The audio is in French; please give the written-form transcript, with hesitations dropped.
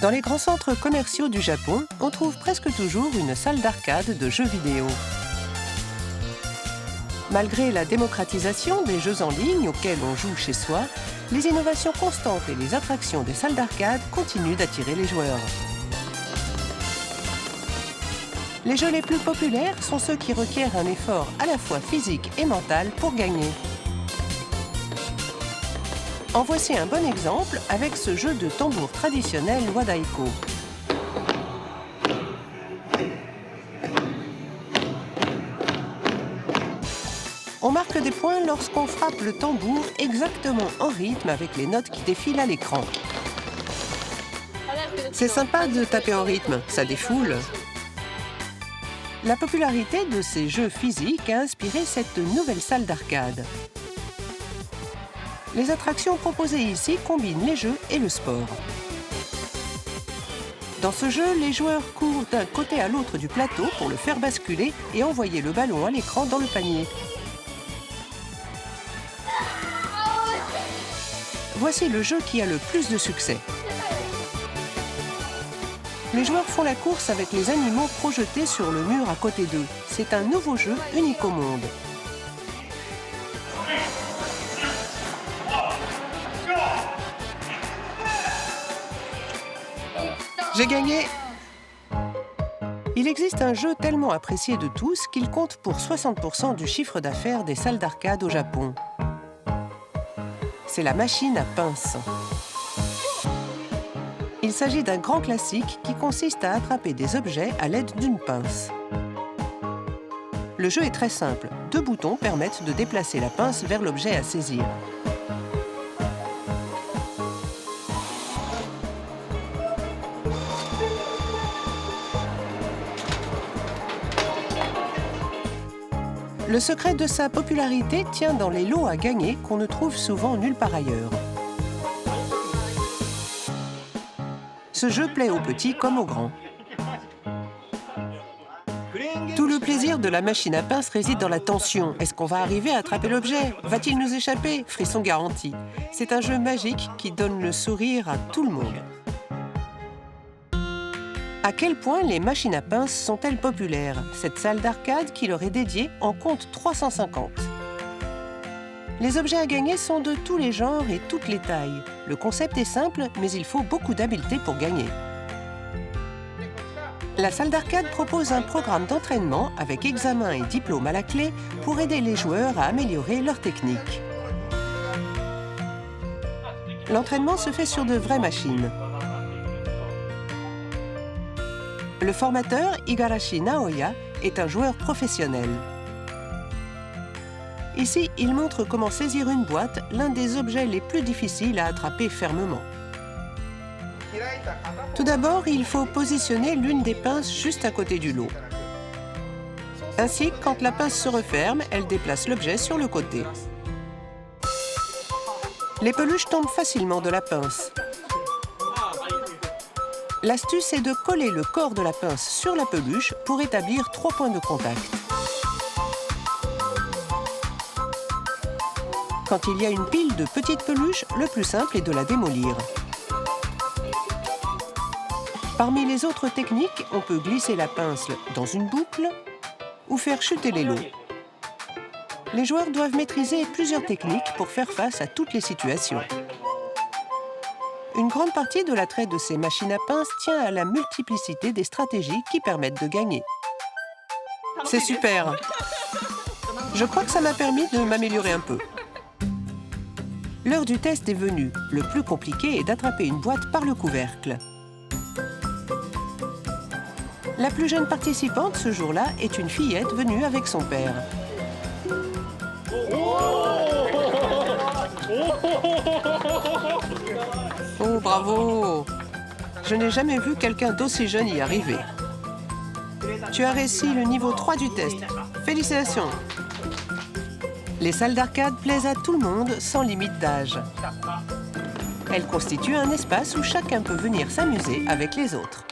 Dans les grands centres commerciaux du Japon, on trouve presque toujours une salle d'arcade de jeux vidéo. Malgré la démocratisation des jeux en ligne auxquels on joue chez soi, les innovations constantes et les attractions des salles d'arcade continuent d'attirer les joueurs. Les jeux les plus populaires sont ceux qui requièrent un effort à la fois physique et mental pour gagner. En voici un bon exemple avec ce jeu de tambour traditionnel Wadaiko. On marque des points lorsqu'on frappe le tambour exactement en rythme avec les notes qui défilent à l'écran. C'est sympa de taper en rythme, ça défoule. La popularité de ces jeux physiques a inspiré cette nouvelle salle d'arcade. Les attractions proposées ici combinent les jeux et le sport. Dans ce jeu, les joueurs courent d'un côté à l'autre du plateau pour le faire basculer et envoyer le ballon à l'écran dans le panier. Voici le jeu qui a le plus de succès. Les joueurs font la course avec les animaux projetés sur le mur à côté d'eux. C'est un nouveau jeu unique au monde. J'ai gagné! Il existe un jeu tellement apprécié de tous qu'il compte pour 60% du chiffre d'affaires des salles d'arcade au Japon. C'est la machine à pince. Il s'agit d'un grand classique qui consiste à attraper des objets à l'aide d'une pince. Le jeu est très simple. 2 boutons permettent de déplacer la pince vers l'objet à saisir. Le secret de sa popularité tient dans les lots à gagner qu'on ne trouve souvent nulle part ailleurs. Ce jeu plaît aux petits comme aux grands. Tout le plaisir de la machine à pince réside dans la tension. Est-ce qu'on va arriver à attraper l'objet? Va-t-il nous échapper? Frisson garanti. C'est un jeu magique qui donne le sourire à tout le monde. À quel point les machines à pince sont-elles populaires? Cette salle d'arcade qui leur est dédiée en compte 350. Les objets à gagner sont de tous les genres et toutes les tailles. Le concept est simple, mais il faut beaucoup d'habileté pour gagner. La salle d'arcade propose un programme d'entraînement avec examen et diplôme à la clé pour aider les joueurs à améliorer leur technique. L'entraînement se fait sur de vraies machines. Le formateur, Igarashi Naoya, est un joueur professionnel. Ici, il montre comment saisir une boîte, l'un des objets les plus difficiles à attraper fermement. Tout d'abord, il faut positionner l'une des pinces juste à côté du lot. Ainsi, quand la pince se referme, elle déplace l'objet sur le côté. Les peluches tombent facilement de la pince. L'astuce est de coller le corps de la pince sur la peluche pour établir 3 points de contact. Quand il y a une pile de petites peluches, le plus simple est de la démolir. Parmi les autres techniques, on peut glisser la pince dans une boucle ou faire chuter les lots. Les joueurs doivent maîtriser plusieurs techniques pour faire face à toutes les situations. Une grande partie de l'attrait de ces machines à pince tient à la multiplicité des stratégies qui permettent de gagner. C'est super! Je crois que ça m'a permis de m'améliorer un peu. L'heure du test est venue. Le plus compliqué est d'attraper une boîte par le couvercle. La plus jeune participante ce jour-là est une fillette venue avec son père. Oh, bravo! Je n'ai jamais vu quelqu'un d'aussi jeune y arriver. Tu as réussi le niveau 3 du test. Félicitations! Les salles d'arcade plaisent à tout le monde sans limite d'âge. Elles constituent un espace où chacun peut venir s'amuser avec les autres.